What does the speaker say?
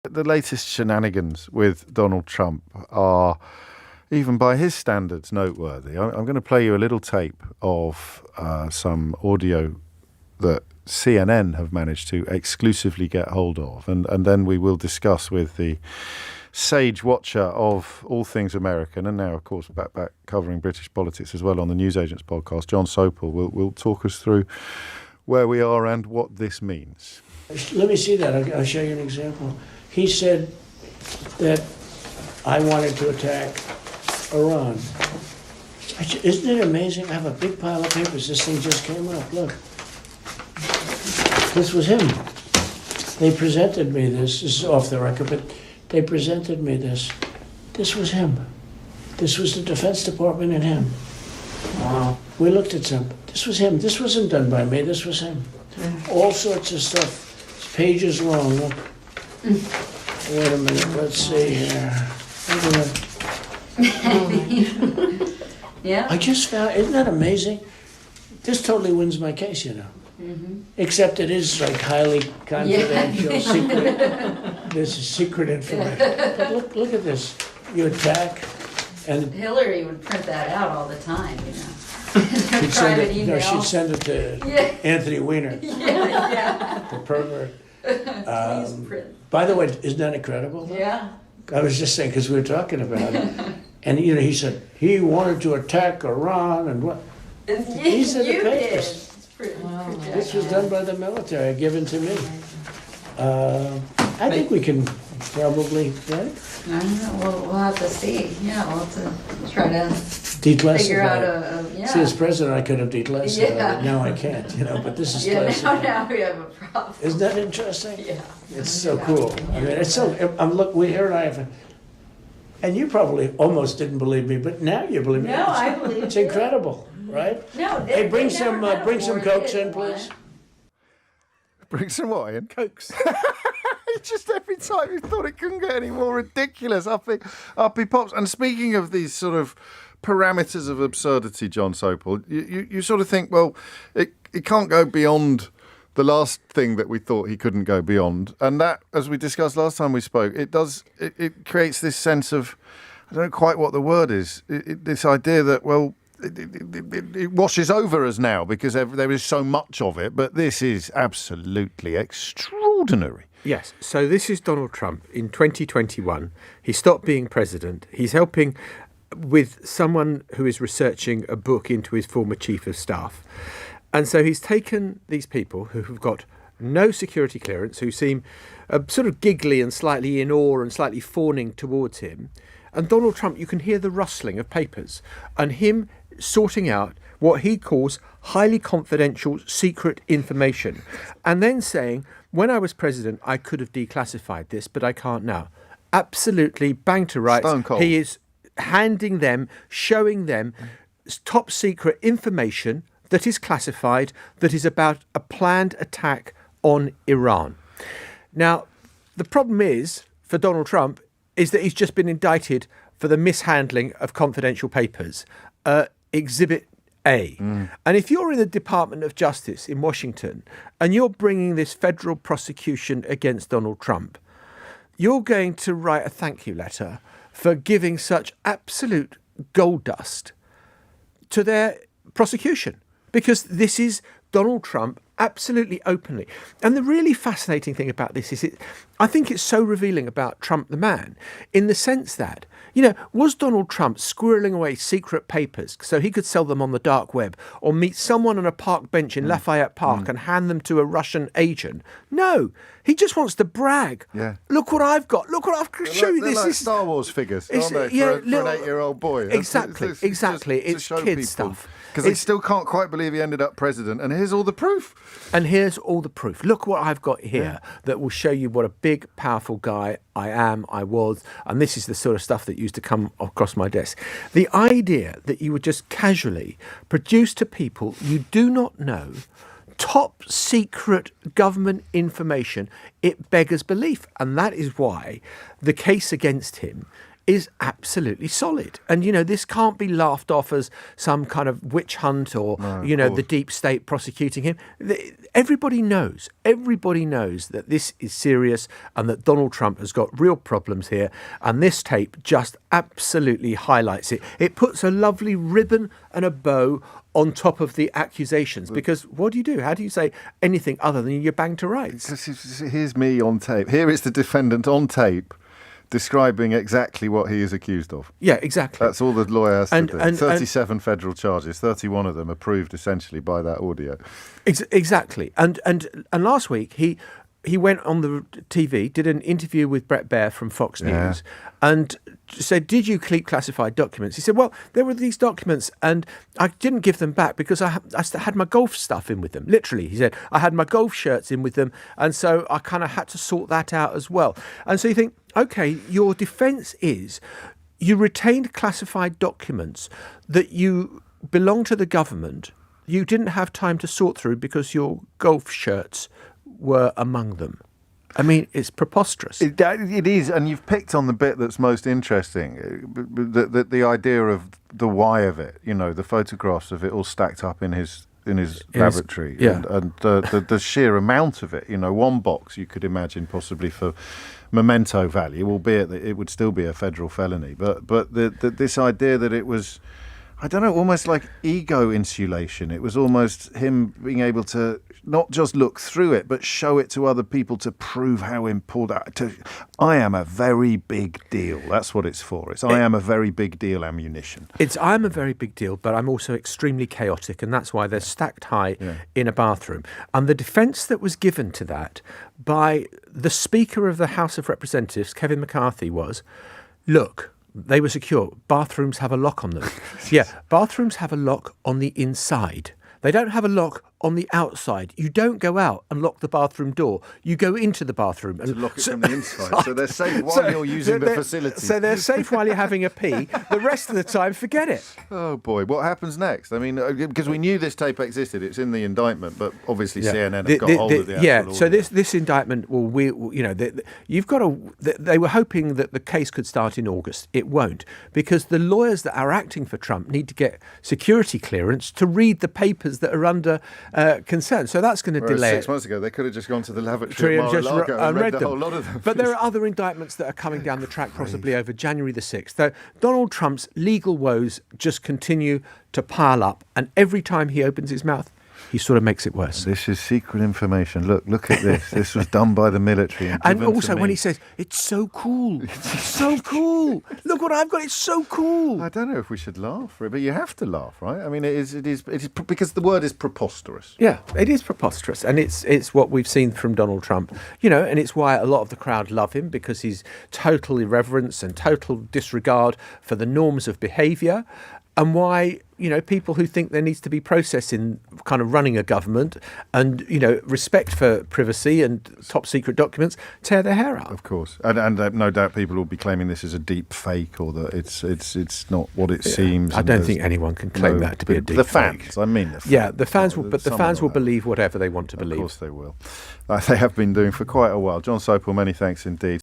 The latest shenanigans with Donald Trump are, even by his standards, noteworthy. I'm going to play you a little tape of some audio that CNN have managed to exclusively get hold of, and then we will discuss with the sage watcher of all things American, and now, of course, back covering British politics as well on the Newsagents podcast, Jon Sopel will talk us through where we are and what this means. Let me see that. I'll show you an example. He said that I wanted to attack Iran. Isn't it amazing? I have a big pile of papers. This thing just came up. Look. This was him. They presented me this. This is off the record, but they presented me this. This was him. This was the Defense Department and him. Wow. We looked at some. This was him. This wasn't done by me. This was him. All sorts of stuff. It's pages long. Look. Wait a minute. Let's see here. Look at that. Yeah. I just found, isn't that amazing? This totally wins my case, you know. Mm-hmm. Except it is like highly confidential, secret. This is secret information. But look at this. You attack, and Hillary would print that out all the time, you know. she'd send it. No, she'd send it to Anthony Weiner, the pervert. Please print. By the way, isn't that incredible? Yeah. I was just saying because we were talking about it, and you know, he said he wanted to attack Iran and what. These are the papers. This was done by the military, given to me. I think we can probably, right? I don't know. We'll have to see. Yeah, we'll have to try to figure out a See, as president, I could have declassified it. Now I can't, you know, but this is classified. Now we have a problem. Isn't that interesting? Yeah. It's so cool. I mean, it's so, we here and I have, and you probably almost didn't believe me, but now you believe me. No, I believe it's incredible. Right? No, hey, bring some Cokes in, please. Bring some what in? Cokes. Just every time you thought it couldn't get any more ridiculous, up he pops. And speaking of these sort of parameters of absurdity, Jon Sopel, you sort of think, well, it can't go beyond the last thing that we thought he couldn't go beyond. And that, as we discussed last time we spoke, it creates this sense of, I don't know quite what the word is, this idea that, well, it washes over us now because there is so much of it, but this is absolutely extraordinary. Yes, so this is Donald Trump in 2021. He stopped being president. He's helping with someone who is researching a book into his former chief of staff. And so he's taken these people who have got no security clearance, who seem sort of giggly and slightly in awe and slightly fawning towards him. And Donald Trump, you can hear the rustling of papers and him sorting out what he calls highly confidential secret information, and then saying, when I was president, I could have declassified this, but I can't now. Absolutely bang to rights. Stone cold. He is handing them, showing them top secret information that is classified, that is about a planned attack on Iran. Now, the problem is, for Donald Trump, is that he's just been indicted for the mishandling of confidential papers. Exhibit A. And if you're in the Department of Justice in Washington and you're bringing this federal prosecution against Donald Trump, you're going to write a thank you letter for giving such absolute gold dust to their prosecution, because this is Donald Trump absolutely openly. And the really fascinating thing about this is I think it's so revealing about Trump the man, in the sense that, you know, was Donald Trump squirreling away secret papers so he could sell them on the dark web or meet someone on a park bench in Lafayette Park and hand them to a Russian agent? No, he just wants to brag. Yeah. Look what I've got. Look what I've show you. They're this like is Star Wars figures, aren't they? For an 8-year-old boy. Exactly. It's kid stuff. Because they still can't quite believe he ended up president. And here's all the proof. And here's all the proof. Look what I've got here that will show you what a big, powerful guy I was. And this is the sort of stuff that used to come across my desk. The idea that you would just casually produce to people you do not know top secret government information, it beggars belief. And that is why the case against him is absolutely solid. And, this can't be laughed off as some kind of witch hunt or, the deep state prosecuting him. Everybody knows that this is serious and that Donald Trump has got real problems here. And this tape just absolutely highlights it. It puts a lovely ribbon and a bow on top of the accusations, because what do? How do you say anything other than you're banged to rights? Here's me on tape. Here is the defendant on tape describing exactly what he is accused of. Yeah, exactly. That's all the lawyer has to do. 37 federal charges, 31 of them approved essentially by that audio. Exactly. And last week he went on the TV, did an interview with Brett Baer from Fox News, and said, did you keep classified documents? He said, well, there were these documents and I didn't give them back because I had my golf stuff in with them. Literally, he said, I had my golf shirts in with them, and so I kind of had to sort that out as well. And so you think, OK, your defence is you retained classified documents that you belong to the government. You didn't have time to sort through because your golf shirts were among them. I mean, it's preposterous. It is, and you've picked on the bit that's most interesting, the idea of the why of it. The photographs of it all stacked up in his laboratory, and the sheer amount of it. One box you could imagine possibly for memento value, albeit that it would still be a federal felony. But this idea that it was, I don't know, almost like ego insulation. It was almost him being able to not just look through it, but show it to other people to prove how important. I am a very big deal. That's what it's for. I am a very big deal ammunition. I am a very big deal, but I'm also extremely chaotic, and that's why they're stacked high in a bathroom. And the defence that was given to that by the Speaker of the House of Representatives, Kevin McCarthy, was, look, they were secure. Bathrooms have a lock on them. Bathrooms have a lock on the inside. They don't have a lock on the outside. You don't go out and lock the bathroom door. You go into the bathroom and lock it from the inside. So they're safe while you're using the facility. So they're safe while you're having a pee. The rest of the time, forget it. Oh boy, what happens next? I mean, because we knew this tape existed. It's in the indictment, but obviously CNN have got hold of the actual so audio. this indictment, you've got to. They were hoping that the case could start in August. It won't, because the lawyers that are acting for Trump need to get security clearance to read the papers that are under concern. So that's going to delay 6 months ago, they could have just gone to the lavatory at Mar-a-Lago and read the whole lot of them. But there are other indictments that are coming down the track possibly over January the 6th. Though Donald Trump's legal woes just continue to pile up, and every time he opens his mouth, he sort of makes it worse. This is secret information. Look at this. This was done by the military. And also when he says, it's so cool. It's so cool. Look what I've got. It's so cool. I don't know if we should laugh for it, but you have to laugh, right? I mean, it is because the word is preposterous. Yeah, it is preposterous. And it's what we've seen from Donald Trump, and it's why a lot of the crowd love him, because he's total irreverence and total disregard for the norms of behaviour. And why, people who think there needs to be process in kind of running a government and, respect for privacy and top secret documents tear their hair out. Of course. And no doubt people will be claiming this is a deep fake, or that it's not what it seems. I don't think anyone can claim that to be a deep fake. The fans. I mean the fans. Yeah, the fans will, but the fans will believe whatever they want to believe. Of course they will. They have been doing for quite a while. Jon Sopel, many thanks indeed.